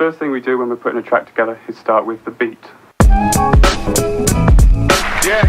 first thing we do when we're putting a track together is start with the beat. Yeah,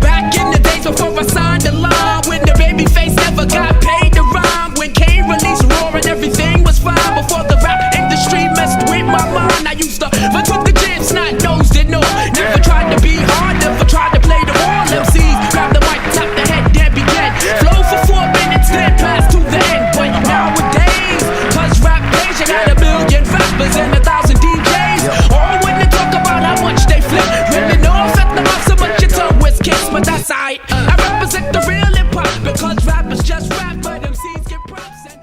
back in the days before I signed the line, when the baby face never got paid to rhyme, when Kane released Roar and everything was fine, before the rap industry messed with my mind, I used to fuck with the jam, snot nosed it, no, never tried to be hard, never tried to play the wall. MCs grab the mic, tap the head, then begin. Flow for 4 minutes, then pass to the end. But nowadays, cause rap page, you got 1 million rappers and 1,000 DJs. All when they talk about how much they flip, really no effect about so much your tongue was kicks, but that's alright. I represent the real hip hop because rappers just rap, but MCs get props and.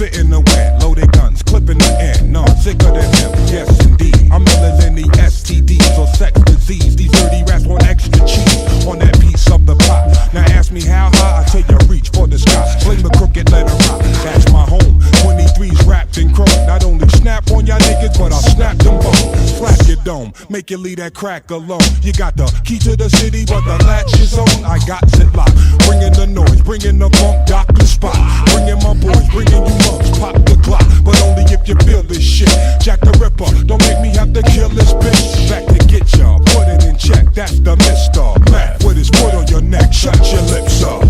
Spitting the wind, loaded guns, clipping the end. None sicker than him, yes indeed. I'm iller than the STDs or sex disease. These dirty rats want extra cheese on that piece of the pie. Now ask me how high, I tell you reach for the sky. Fling the crooked letter rock, that's my home. 23's wrapped in chrome. Not only snap on y'all niggas, but I'll snap them bones. Slap your dome, make you leave that crack alone. You got the key to the city, but the latch is on. I got it locked. Bringing the noise, bringing the funk, doctor spot. Bringing my boys, bringing you monks, pop the clock, but only if you feel this shit. Jack the Ripper, don't make me have to kill this bitch. Back to get ya, put it in check, that's the Mr. Mac. With his foot on your neck, shut your lips up.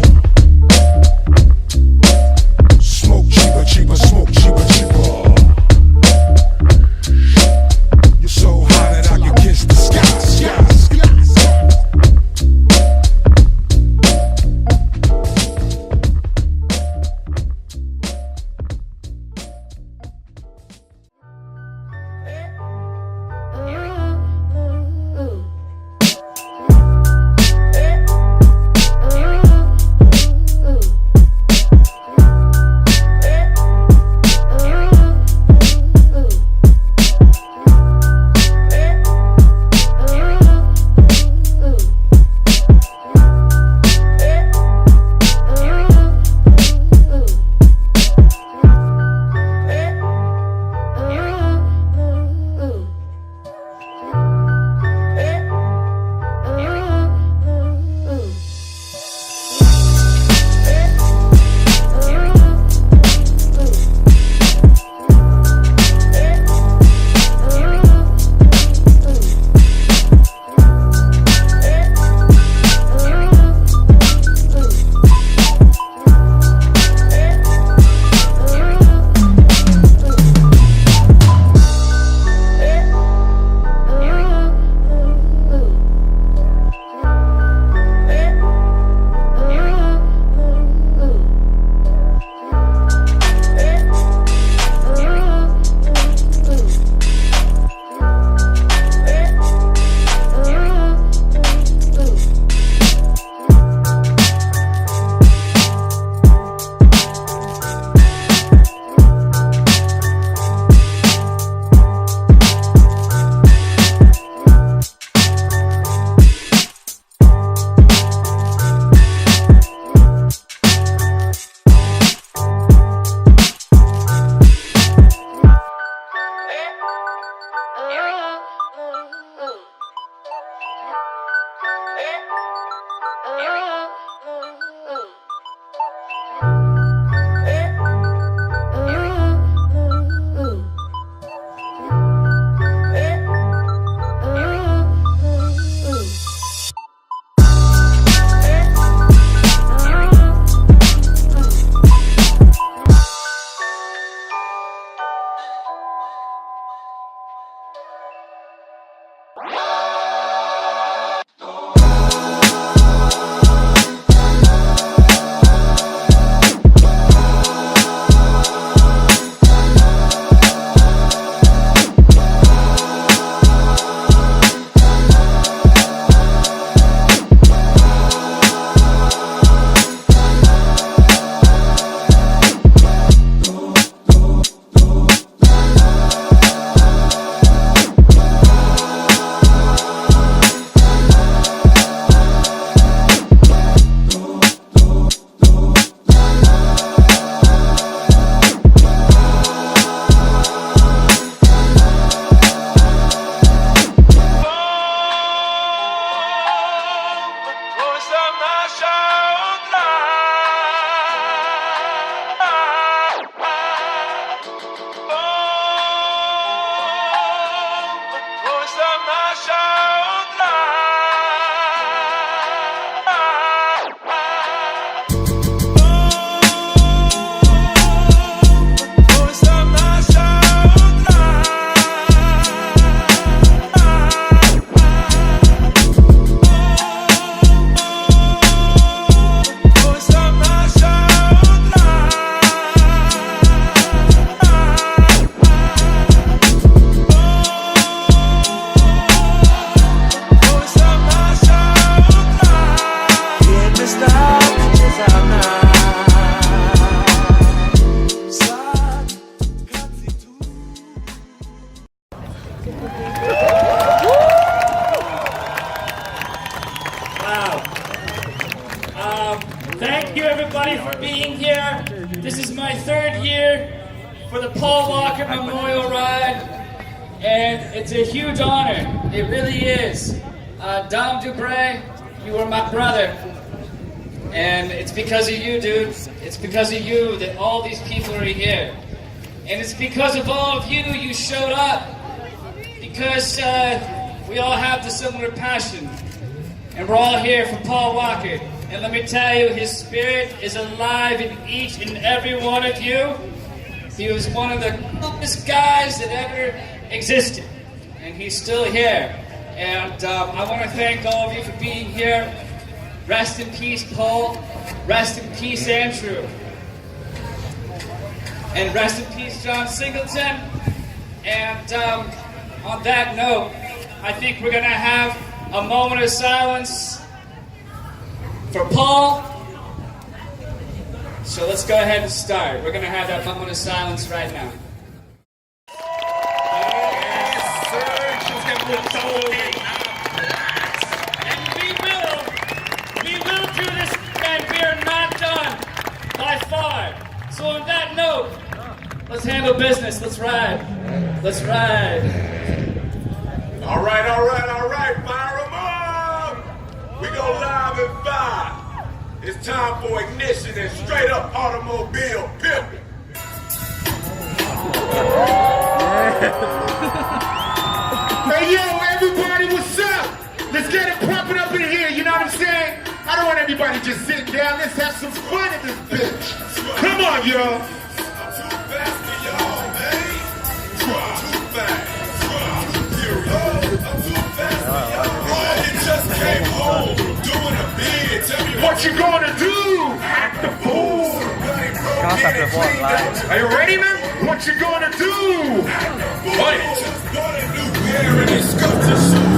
Smoke cheaper, cheaper, smoke cheaper, cheaper. You're so hot that I can kiss the sky, sky, sky. Thank you everybody for being here. This is my 3rd year for the Paul Walker Memorial Ride, and it's a huge honor. It really is. Dom Dubray, you are my brother, and it's because of you, dude. It's because of you that all these people are here, and it's because of all of you you showed up, because we all have the similar passion, and we're all here for Paul Walker. And let me tell you, his spirit is alive in each and every one of you. He was one of the coolest guys that ever existed, and he's still here. And I want to thank all of you for being here. Rest in peace, Paul. Rest in peace, Andrew. And rest in peace, John Singleton. And on that note, I think we're going to have a moment of silence for Paul. So let's go ahead and start. We're going to have that moment of silence right now. Yes, sir. And we will do this, and we are not done by far. So on that note, let's handle business. Let's ride. Let's ride. All right, fire 'em up! We go live in 5. It's time for ignition and straight up automobile pimping. Hey yo, everybody, what's up? Let's get it pumping up in here, you know what I'm saying? I don't want everybody just sitting down, let's have some fun in this bitch. Come on, y'all. I'm too fast for y'all, man. Too fast. I'm too fast for y'all. It just came home, doing a bid. Tell me What you gonna do? Act the fool. Are you ready, man? What you gonna do? Just bought a new pair and they scuffed your shoes.